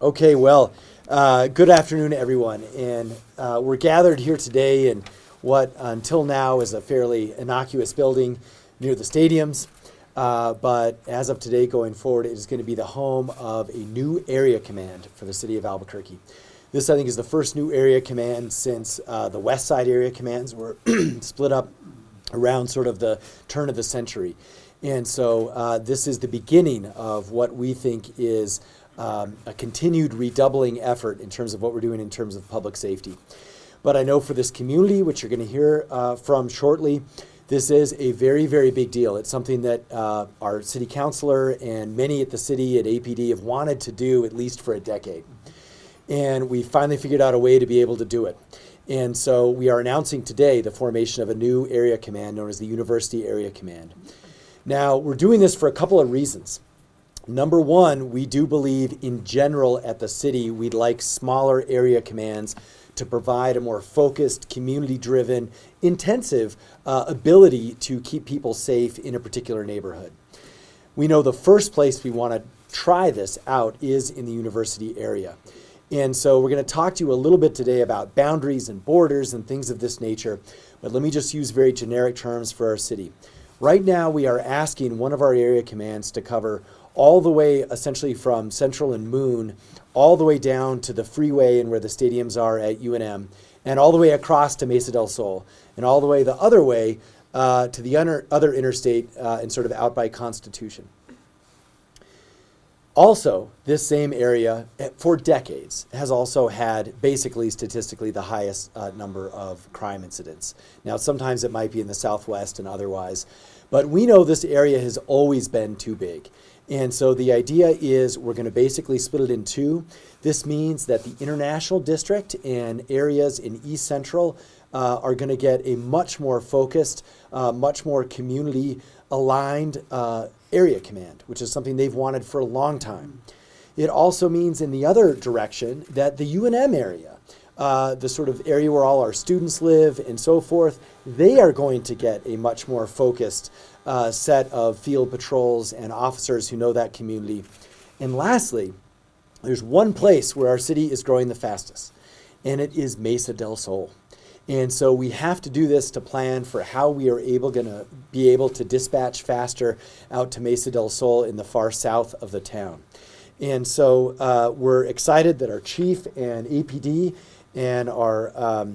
Okay, well, good afternoon, everyone. And we're gathered here today in what until now is a fairly innocuous building near the stadiums. But as of today going forward, it is going to be the home of a new area command for the city of Albuquerque. This, I think, is the first new area command since the West Side area commands were split up around sort of the turn of the century. And so this is the beginning of what we think is a continued redoubling effort in terms of what we're doing in terms of public safety. But I know for this community, which you're going to hear from shortly, this is a very, very big deal. It's something that our city councilor and many at the city at APD have wanted to do at least for a decade. And we finally figured out a way to be able to do it. And so we are announcing today the formation of a new area command known as the University Area Command. Now, we're doing this for a couple of reasons. Number one, we do believe in general at the city, we'd like smaller area commands to provide a more focused, community-driven, intensive ability to keep people safe in a particular neighborhood. We know the first place we want to try this out is in the university area. And so we're going to talk to you a little bit today about boundaries and borders and things of this nature. But let me just use very generic terms for our city. Right now, we are asking one of our area commands to cover all the way essentially from Central and Moon, all the way down to the freeway and where the stadiums are at UNM, and all the way across to Mesa Del Sol, and all the way the other way to the other interstate and sort of out by Constitution. Also, this same area for decades has also had basically statistically the highest number of crime incidents. Now, sometimes it might be in the Southwest and otherwise, but we know this area has always been too big. And so the idea is we're going to basically split it in two. This means that the International District and areas in East Central are going to get a much more focused, much more community aligned area command, which is something they've wanted for a long time. It also means in the other direction that the UNM area, the sort of area where all our students live and so forth, they are going to get a much more focused set of field patrols and officers who know that community. And lastly, there's one place where our city is growing the fastest, and it is Mesa Del Sol. And so we have to do this to plan for how we are going to be able to dispatch faster out to Mesa Del Sol in the far south of the town. And so we're excited that our chief and APD and our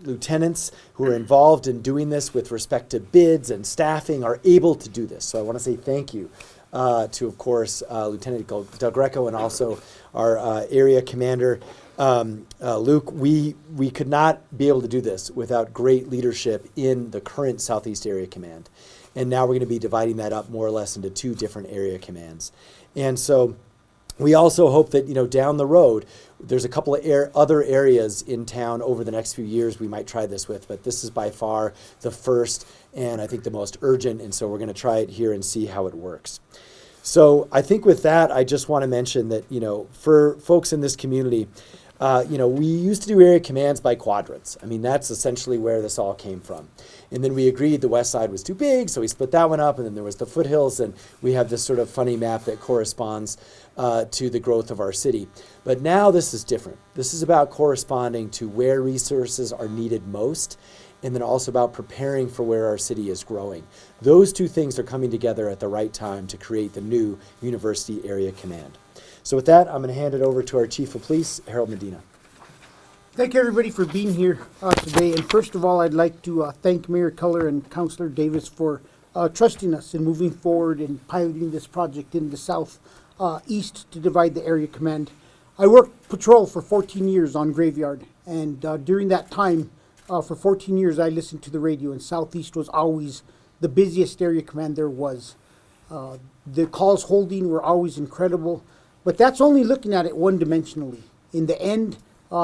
lieutenants who are involved in doing this with respect to bids and staffing are able to do this. So I want to say thank you to, of course, Lieutenant DelGreco and also our area commander, Luke. We could not be able to do this without great leadership in the current Southeast Area Command. And now we're going to be dividing that up more or less into two different area commands. And so we also hope that, down the road, there's a couple of other areas in town over the next few years we might try this with, but this is by far the first and I think the most urgent, and so we're going to try it here and see how it works. So I think with that, I just want to mention that, for folks in this community, we used to do area commands by quadrants. I mean, that's essentially where this all came from. And then we agreed the west side was too big, so we split that one up, and then there was the foothills, and we have this sort of funny map that corresponds to the growth of our city. But now this is different. This is about corresponding to where resources are needed most, and then also about preparing for where our city is growing. Those two things are coming together at the right time to create the new University Area Command. So with that, I'm going to hand it over to our Chief of Police, Harold Medina. Thank you, everybody, for being here today. And first of all, I'd like to thank Mayor Keller and Councilor Davis for trusting us in moving forward and piloting this project in the southeast to divide the area command. I worked patrol for 14 years on Graveyard, and during that time, for 14 years, I listened to the radio, and Southeast was always the busiest area command there was. The calls holding were always incredible, but that's only looking at it one-dimensionally. In the end,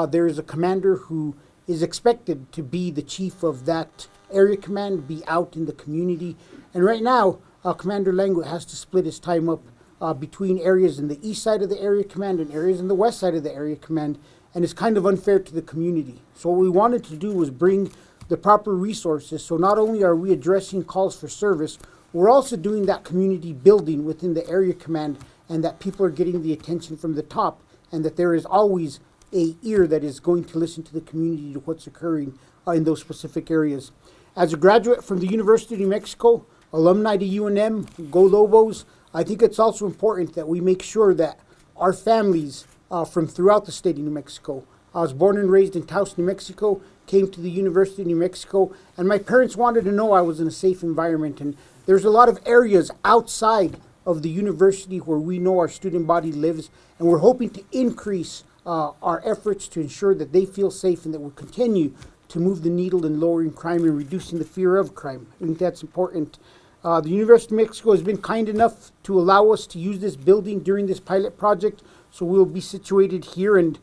there is a commander who is expected to be the chief of that area command, be out in the community. And right now, Commander Lango has to split his time up between areas in the east side of the area command and areas in the west side of the area command, and it's kind of unfair to the community. So what we wanted to do was bring the proper resources, so not only are we addressing calls for service, we're also doing that community building within the area command and that people are getting the attention from the top, and that there is always a ear that is going to listen to the community to what's occurring in those specific areas. As a graduate from the University of New Mexico, alumni to UNM, go Lobos, I think it's also important that we make sure that our families from throughout the state of New Mexico. I was born and raised in Taos, New Mexico, came to the University of New Mexico, and my parents wanted to know I was in a safe environment. And there's a lot of areas outside of the university where we know our student body lives, and we're hoping to increase our efforts to ensure that they feel safe and that we'll continue to move the needle in lowering crime and reducing the fear of crime. I think that's important. The University of Mexico has been kind enough to allow us to use this building during this pilot project, so we'll be situated here, and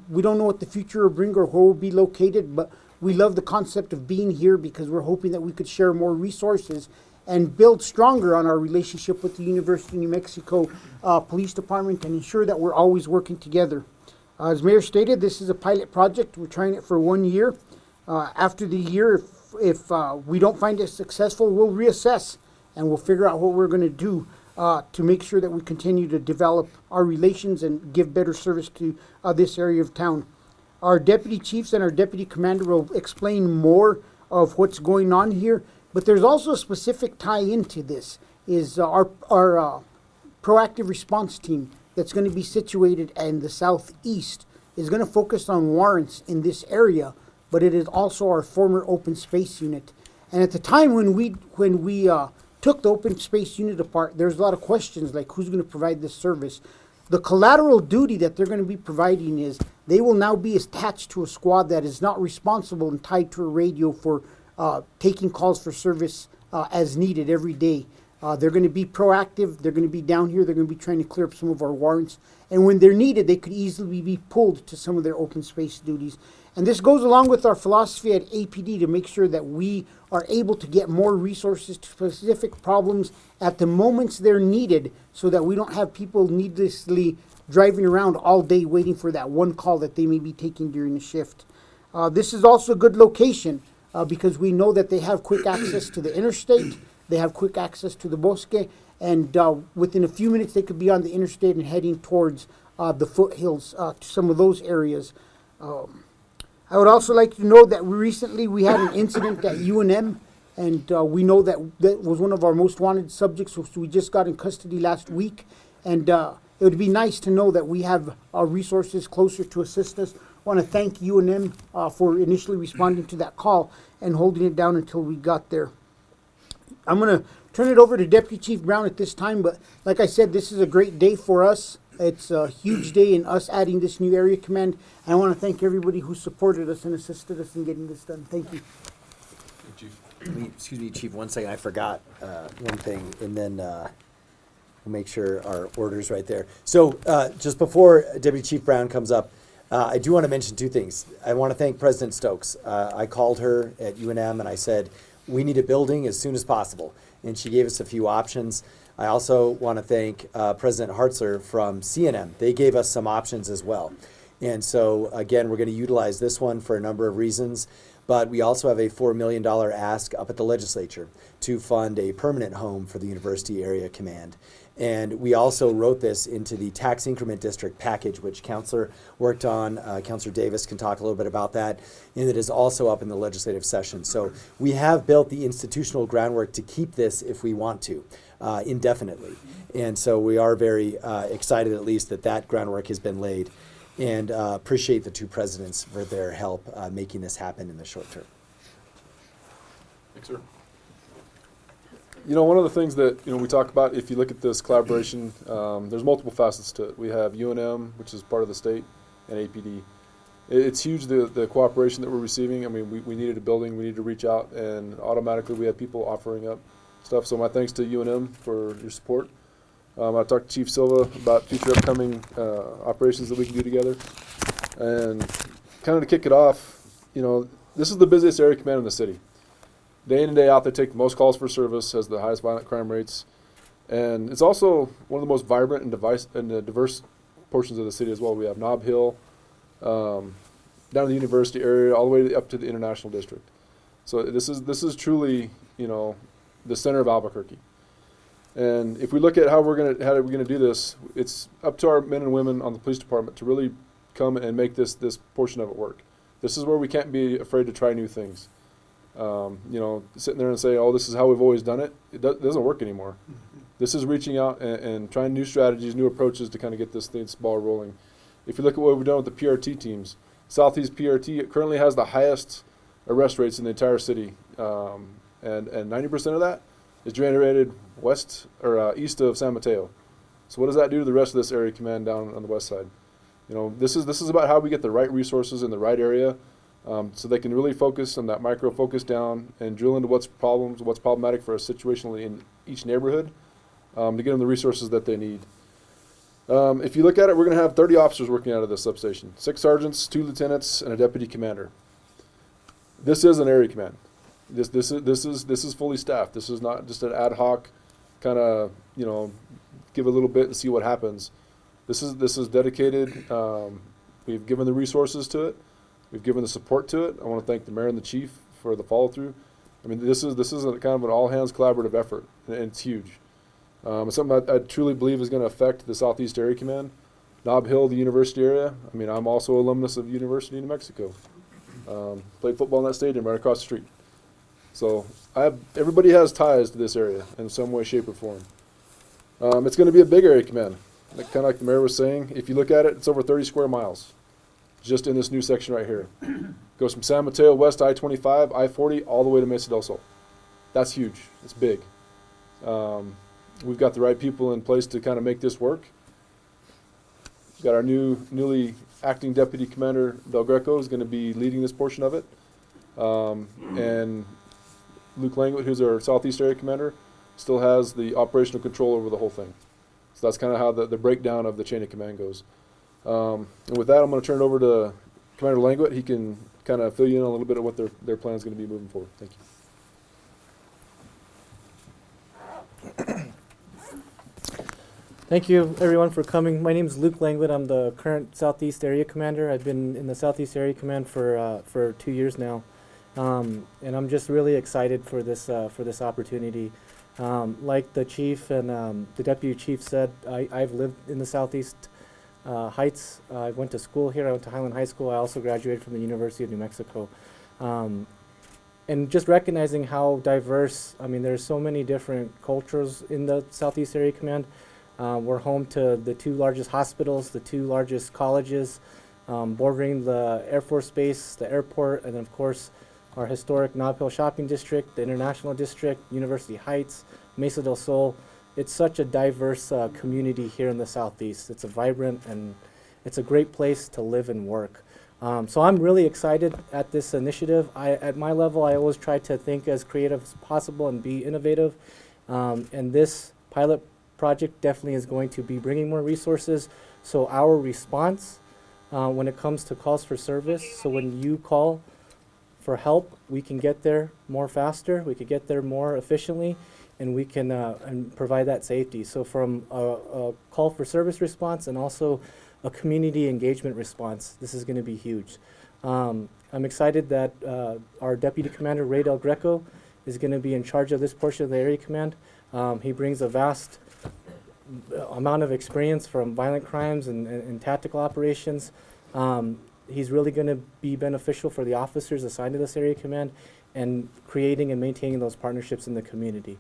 we don't know what the future will bring or where we'll be located, but we love the concept of being here because we're hoping that we could share more resources and build stronger on our relationship with the University of New Mexico Police Department and ensure that we're always working together. As Mayor stated, this is a pilot project. We're trying it for 1 year. After the year, if we don't find it successful, we'll reassess and we'll figure out what we're going to do to make sure that we continue to develop our relations and give better service to this area of town. Our deputy chiefs and our deputy commander will explain more of what's going on here, but there's also a specific tie into this, is our proactive response team that's going to be situated in the southeast is going to focus on warrants in this area, but it is also our former open space unit. And at the time when we took the open space unit apart, there's a lot of questions like who's going to provide this service. The collateral duty that they're going to be providing is they will now be attached to a squad that is not responsible and tied to a radio for taking calls for service as needed every day. They're going to be proactive. They're going to be down here. They're going to be trying to clear up some of our warrants. And when they're needed, they could easily be pulled to some of their open space duties. And this goes along with our philosophy at APD to make sure that we are able to get more resources to specific problems at the moments they're needed so that we don't have people needlessly driving around all day waiting for that one call that they may be taking during the shift. This is also a good location because we know that they have quick access to the interstate. They have quick access to the bosque, and within a few minutes they could be on the interstate and heading towards the foothills to some of those areas. I would also like to know that recently we had an incident at UNM, and we know that that was one of our most wanted subjects, which we just got in custody last week. And it would be nice to know that we have our resources closer to assist us. I want to thank UNM for initially responding to that call and holding it down until we got there. I'm going to turn it over to Deputy Chief Brown at this time, but like I said, this is a great day for us. It's a huge day in us adding this new area command, and I want to thank everybody who supported us and assisted us in getting this done. Thank you. Excuse me, Chief, 1 second. I forgot one thing, and then we'll make sure our order's right there. So just before Deputy Chief Brown comes up, I do want to mention 2 things. I want to thank President Stokes. I called her at UNM and I said, we need a building as soon as possible. And she gave us a few options. I also want to thank President Hartzler from CNM. They gave us some options as well. And so, again, we're going to utilize this one for a number of reasons. But we also have a $4 million ask up at the legislature to fund a permanent home for the University Area Command. And we also wrote this into the tax increment district package, which Councilor worked on. Councilor Davis can talk a little bit about that. And it is also up in the legislative session. So we have built the institutional groundwork to keep this if we want to, indefinitely. And so we are very excited, at least, that that groundwork has been laid. And appreciate the 2 presidents for their help making this happen in the short term. Thanks, sir. You know, one of the things that, we talk about, if you look at this collaboration, there's multiple facets to it. We have UNM, which is part of the state, and APD. It's huge, the cooperation that we're receiving. I mean, we needed a building, we needed to reach out, and automatically we have people offering up stuff. So my thanks to UNM for your support. I talked to Chief Silva about future upcoming operations that we can do together. And kind of to kick it off, this is the busiest area command in the city. Day in and day out, they take the most calls for service, has the highest violent crime rates. And it's also one of the most vibrant and diverse portions of the city as well. We have Nob Hill, down in the university area, all the way up to the international district. So this is truly, the center of Albuquerque. And if we look at how we're gonna do this, it's up to our men and women on the police department to really come and make this portion of it work. This is where we can't be afraid to try new things. Sitting there and say, "Oh, this is how we've always done it." It doesn't work anymore. This is reaching out and trying new strategies, new approaches to kind of get this ball rolling. If you look at what we've done with the PRT teams, Southeast PRT currently has the highest arrest rates in the entire city, and 90% of that is generated west or east of San Mateo. So what does that do to the rest of this area command down on the west side? This is about how we get the right resources in the right area, so they can really focus on that micro focus down and drill into what's problematic for us situationally in each neighborhood, to get them the resources that they need. If you look at it, we're going to have 30 officers working out of this substation: 6 sergeants, 2 lieutenants, and a deputy commander. This is an area command. This is fully staffed. This is not just an ad hoc kind of give a little bit and see what happens. This is dedicated. We've given the resources to it. We've given the support to it. I want to thank the mayor and the chief for the follow through. I mean, this is a kind of an all hands collaborative effort, and it's huge. It's something I truly believe is going to affect the Southeast Area Command, Nob Hill, the university area. I mean, I'm also alumnus of University in New Mexico. Played football in that stadium right across the street. So everybody has ties to this area in some way, shape, or form. It's going to be a big area command. Kind of like the mayor was saying, if you look at it, it's over 30 square miles just in this new section right here. Goes from San Mateo west I-25, I-40, all the way to Mesa Del Sol. That's huge. It's big. We've got the right people in place to kind of make this work. We've got our newly acting deputy commander, DelGreco, is going to be leading this portion of it. And Luke Langwood, who's our Southeast Area Commander, still has the operational control over the whole thing. So that's kind of how the breakdown of the chain of command goes. And with that, I'm going to turn it over to Commander Langwood. He can kind of fill you in a little bit of what their plan is going to be moving forward. Thank you. Thank you, everyone, for coming. My name is Luke Langwood. I'm the current Southeast Area Commander. I've been in the Southeast Area Command for 2 years now, and I'm just really excited for this opportunity. Like the chief and the deputy chief said, I've lived in the Southeast Heights. I went to school here. I went to Highland High School. I also graduated from the University of New Mexico. And just recognizing how diverse, I mean, there's so many different cultures in the Southeast Area Command. We're home to the 2 largest hospitals, the 2 largest colleges, bordering the Air Force Base, the airport, and then of course our historic Nob Hill Shopping District, the International District, University Heights, Mesa Del Sol. It's such a diverse community here in the Southeast. It's a vibrant and it's a great place to live and work. So I'm really excited at this initiative. At my level, I always try to think as creative as possible and be innovative. And this pilot project definitely is going to be bringing more resources. So our response when it comes to calls for service, so when you call for help, we can get there more faster, we could get there more efficiently, and we can and provide that safety. So from a call for service response and also a community engagement response, this is going to be huge. I'm excited that our Deputy Commander, Ray DelGreco, is going to be in charge of this portion of the Area Command. He brings a vast amount of experience from violent crimes and tactical operations. He's really going to be beneficial for the officers assigned to this Area Command and creating and maintaining those partnerships in the community.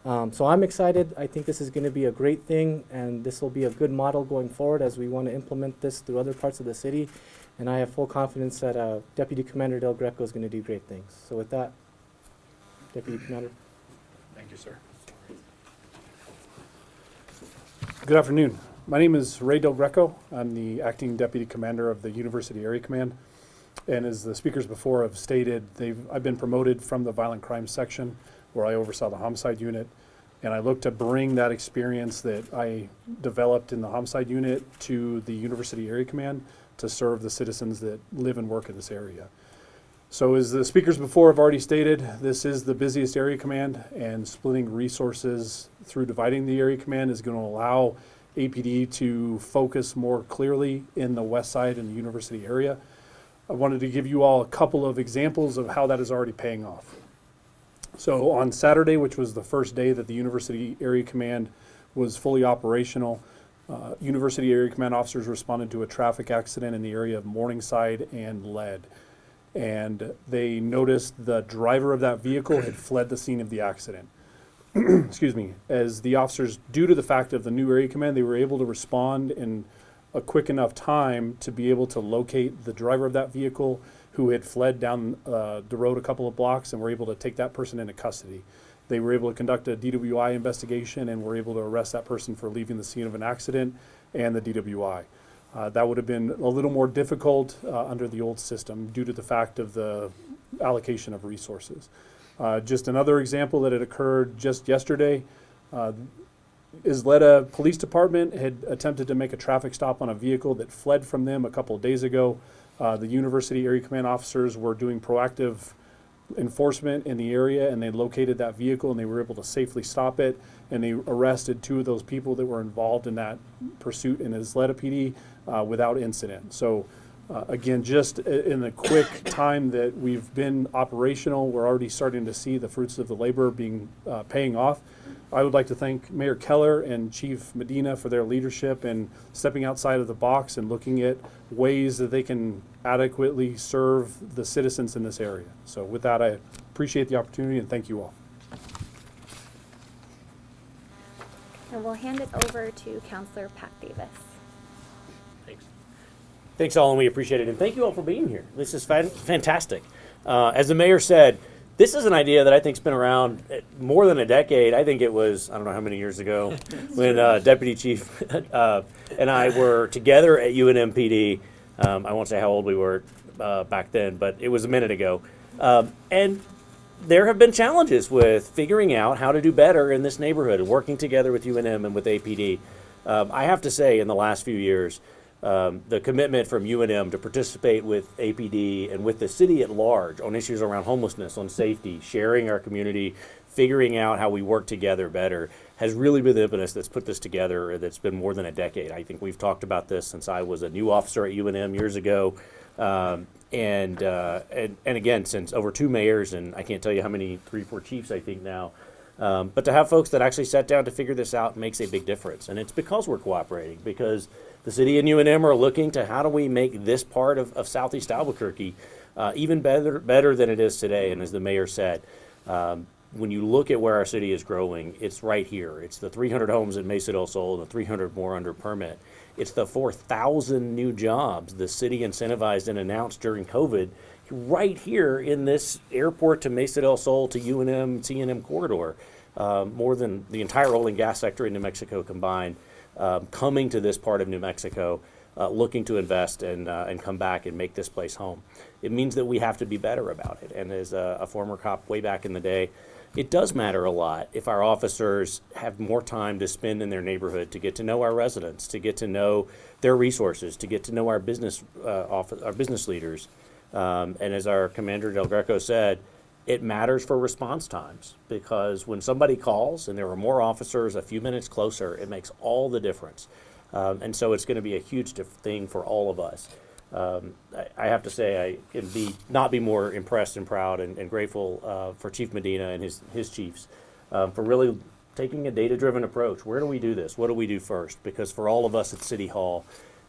So I'm excited. I think this is going to be a great thing, and this will be a good model going forward as we want to implement this through other parts of the city. And I have full confidence that Deputy Commander DelGreco is going to do great things. So with that, Deputy Commander. Thank you, sir. Good afternoon. My name is Ray DelGreco. I'm the acting deputy commander of the University Area Command. And as the speakers before have stated, I've been promoted from the violent crimes section where I oversaw the homicide unit. And I look to bring that experience that I developed in the homicide unit to the University Area Command to serve the citizens that live and work in this area. So as the speakers before have already stated, this is the busiest area command, and splitting resources through dividing the area command is going to allow APD to focus more clearly in the west side and the university area. I wanted to give you all a couple of examples of how that is already paying off. So on Saturday, which was the first day that the University Area Command was fully operational, University Area Command officers responded to a traffic accident in the area of Morningside and Lead. And they noticed the driver of that vehicle had fled the scene of the accident. Excuse me. As the officers, due to the fact of the new area command, they were able to respond in a quick enough time to be able to locate the driver of that vehicle who had fled down the road a couple of blocks, and were able to take that person into custody. They were able to conduct a DWI investigation and were able to arrest that person for leaving the scene of an accident and the DWI. That would have been a little more difficult under the old system due to the fact of the allocation of resources. Just another example that had occurred just yesterday, Isleta Police Department had attempted to make a traffic stop on a vehicle that fled from them a couple of days ago. The University Area Command officers were doing proactive enforcement in the area, and they located that vehicle and they were able to safely stop it, and they arrested 2 of those people that were involved in that pursuit in Isleta PD without incident. So again, just in the quick time that we've been operational, we're already starting to see the fruits of the labor paying off. I would like to thank Mayor Keller and Chief Medina for their leadership and stepping outside of the box and looking at ways that they can adequately serve the citizens in this area. So with that, I appreciate the opportunity and thank you all. And we'll hand it over to Councillor Pat Davis. Thanks all, and we appreciate it. And thank you all for being here. This is fantastic. As the mayor said, this is an idea that I think's been around more than a decade. I think it was, I don't know how many years ago, when Deputy Chief and I were together at UNMPD. I won't say how old we were back then, but it was a minute ago. And there have been challenges with figuring out how to do better in this neighborhood and working together with UNM and with APD. I have to say, in the last few years, the commitment from UNM to participate with APD and with the city at large on issues around homelessness, on safety, sharing our community, figuring out how we work together better, has really been the impetus that's put this together. That's been more than a decade. I think we've talked about this since I was a new officer at UNM years ago, and again since over 2 mayors, and I can't tell you how many, 3, 4 chiefs I think now. But to have folks that actually sat down to figure this out makes a big difference, and it's because we're cooperating, because the city and UNM are looking to how do we make this part of Southeast Albuquerque even better than it is today. And as the mayor said, when you look at where our city is growing, it's right here. It's the 300 homes in Mesa Del Sol and the 300 more under permit. It's the 4,000 new jobs the city incentivized and announced during COVID right here in this airport to Mesa Del Sol to UNM, CNM corridor. More than the entire oil and gas sector in New Mexico combined. Coming to this part of New Mexico, looking to invest and come back and make this place home. It means that we have to be better about it. And as a former cop way back in the day, it does matter a lot if our officers have more time to spend in their neighborhood to get to know our residents, to get to know their resources, to get to know our business leaders. And as our Commander DelGreco said, it matters for response times, because when somebody calls and there are more officers a few minutes closer, it makes all the difference. And so it's going to be a huge thing for all of us. I have to say, I can not be more impressed and proud and grateful for Chief Medina and his chiefs for really taking a data-driven approach. Where do we do this? What do we do first? Because for all of us at City Hall,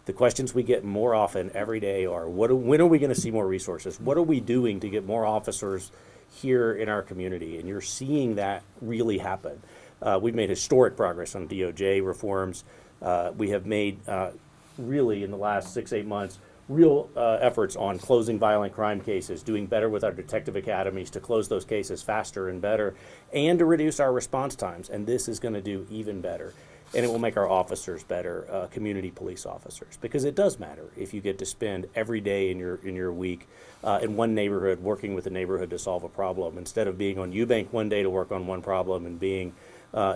the questions we get more often every day are, when are we going to see more resources? What are we doing to get more officers here in our community? And you're seeing that really happen. We've made historic progress on DOJ reforms. We have made really in the last 6-8 months real efforts on closing violent crime cases, doing better with our detective academies to close those cases faster and better, and to reduce our response times. And this is going to do even better. And it will make our officers better, community police officers, because it does matter if you get to spend every day in your week in one neighborhood working with the neighborhood to solve a problem, instead of being on Eubank one day to work on one problem and being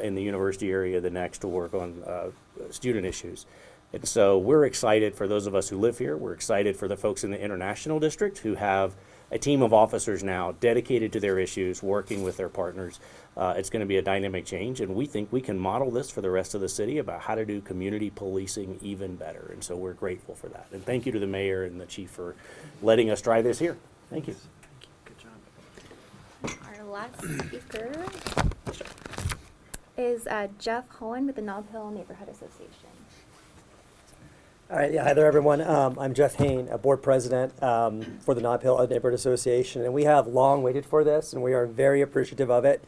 in the university area the next to work on student issues. And so we're excited for those of us who live here. We're excited for the folks in the International District who have a team of officers now dedicated to their issues, working with their partners. It's going to be a dynamic change, and we think we can model this for the rest of the city about how to do community policing even better. And so we're grateful for that. And thank you to the mayor and the chief for letting us try this here. Thank you. Our last speaker is Jeff Hohen with the Nob Hill Neighborhood Association. All right, yeah, hi there, everyone. I'm Jeff Hain, a board president for the Nob Hill Neighborhood Association, and we have long waited for this, and we are very appreciative of it.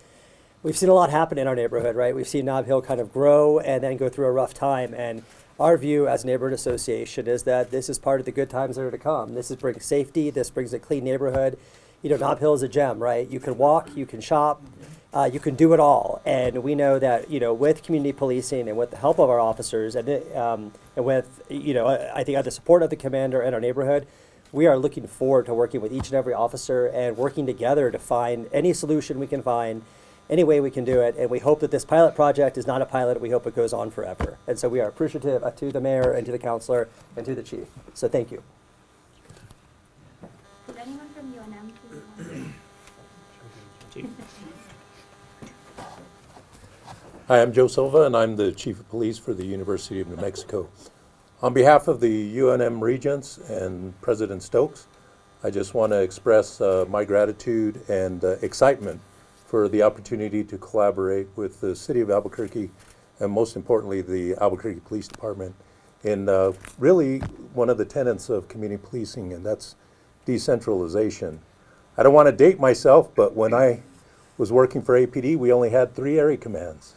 We've seen a lot happen in our neighborhood, right? We've seen Nob Hill kind of grow and then go through a rough time, and our view as a neighborhood association is that this is part of the good times that are to come. This brings safety, this brings a clean neighborhood. You know, Nob Hill is a gem, right? You can walk, you can shop, you can do it all. And we know that, you know, with community policing and with the help of our officers and with, you know, I think the support of the commander and our neighborhood, we are looking forward to working with each and every officer and working together to find any solution we can find, any way we can do it. And we hope that this pilot project is not a pilot. We hope it goes on forever. And so we are appreciative to the mayor and to the councilor and to the chief. So thank you. Is anyone from UNM? Hi, I'm Joe Silva, and I'm the Chief of Police for the University of New Mexico. On behalf of the UNM Regents and President Stokes, I just want to express my gratitude and excitement for the opportunity to collaborate with the City of Albuquerque and most importantly the Albuquerque Police Department in really one of the tenets of community policing, and that's decentralization. I don't want to date myself, but when I was working for APD, we only had 3 area commands.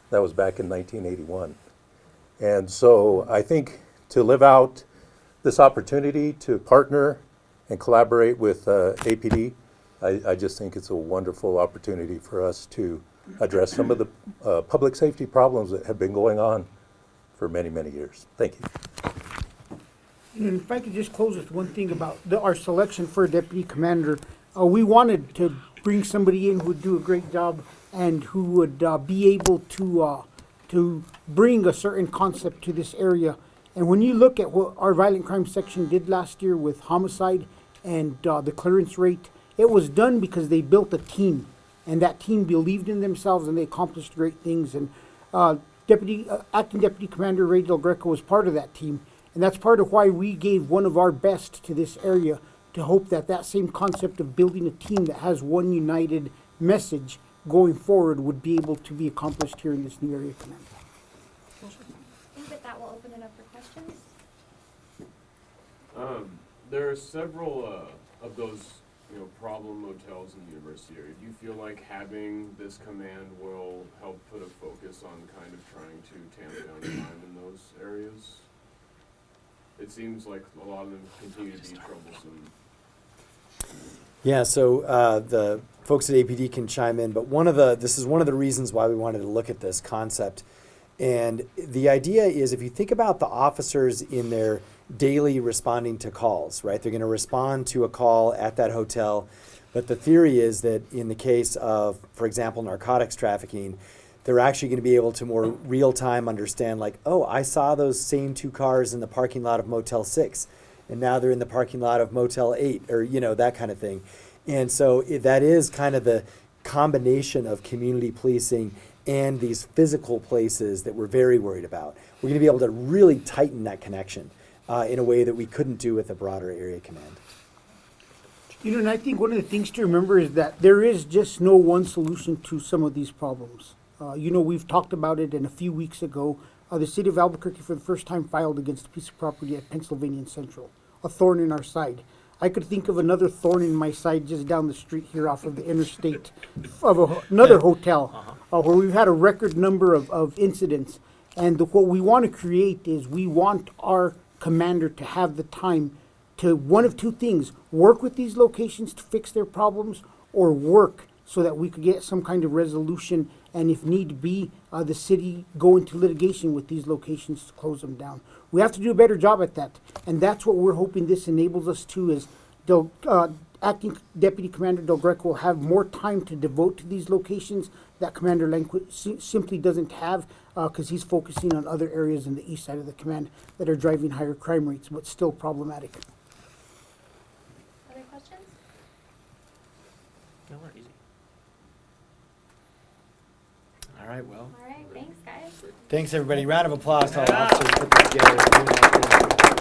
That was back in 1981. And so I think to live out this opportunity to partner and collaborate with APD, I just think it's a wonderful opportunity for us to address some of the public safety problems that have been going on for many, many years. Thank you. And if I could just close with one thing about our selection for a deputy commander, we wanted to bring somebody in who would do a great job and who would be able to bring a certain concept to this area. And when you look at what our violent crime section did last year with homicide and the clearance rate, it was done because they built a team, and that team believed in themselves and they accomplished great things. And Acting Deputy Commander Ray DelGreco was part of that team, and that's part of why we gave one of our best to this area, to hope that that same concept of building a team that has one united message going forward would be able to be accomplished here in this new area command. I think that will open it up for questions. There are several of those, problem motels in the university area. Do you feel like having this command will help put a focus on kind of trying to tamp down crime in those areas? It seems like a lot of them continue to be troublesome. Yeah, so the folks at APD can chime in, but this is one of the reasons why we wanted to look at this concept. And the idea is, if you think about the officers in their daily responding to calls, right? They're going to respond to a call at that hotel. But the theory is that in the case of, for example, narcotics trafficking, they're actually going to be able to more real time understand, like, oh, I saw those same 2 cars in the parking lot of Motel 6, and now they're in the parking lot of Motel 8, or, that kind of thing. And so that is kind of the combination of community policing and these physical places that we're very worried about. We're going to be able to really tighten that connection in a way that we couldn't do with a broader area command. And I think one of the things to remember is that there is just no one solution to some of these problems. We've talked about it, and a few weeks ago, the city of Albuquerque for the first time filed against a piece of property at Pennsylvania Central, a thorn in our side. I could think of another thorn in my side just down the street here off of the interstate of another hotel where we've had a record number of incidents. And what we want to create is we want our commander to have the time to, one of 2 things, work with these locations to fix their problems, or work so that we could get some kind of resolution, and if need be, the city go into litigation with these locations to close them down. We have to do a better job at that, and that's what we're hoping this enables us to, is Acting Deputy Commander DelGreco will have more time to devote to these locations that Commander Lenquit simply doesn't have, because he's focusing on other areas in the east side of the command that are driving higher crime rates, but still problematic. Other questions? No, we're easy. All right, well, All right, thanks, guys. thanks everybody. Round of applause to all officers for putting together.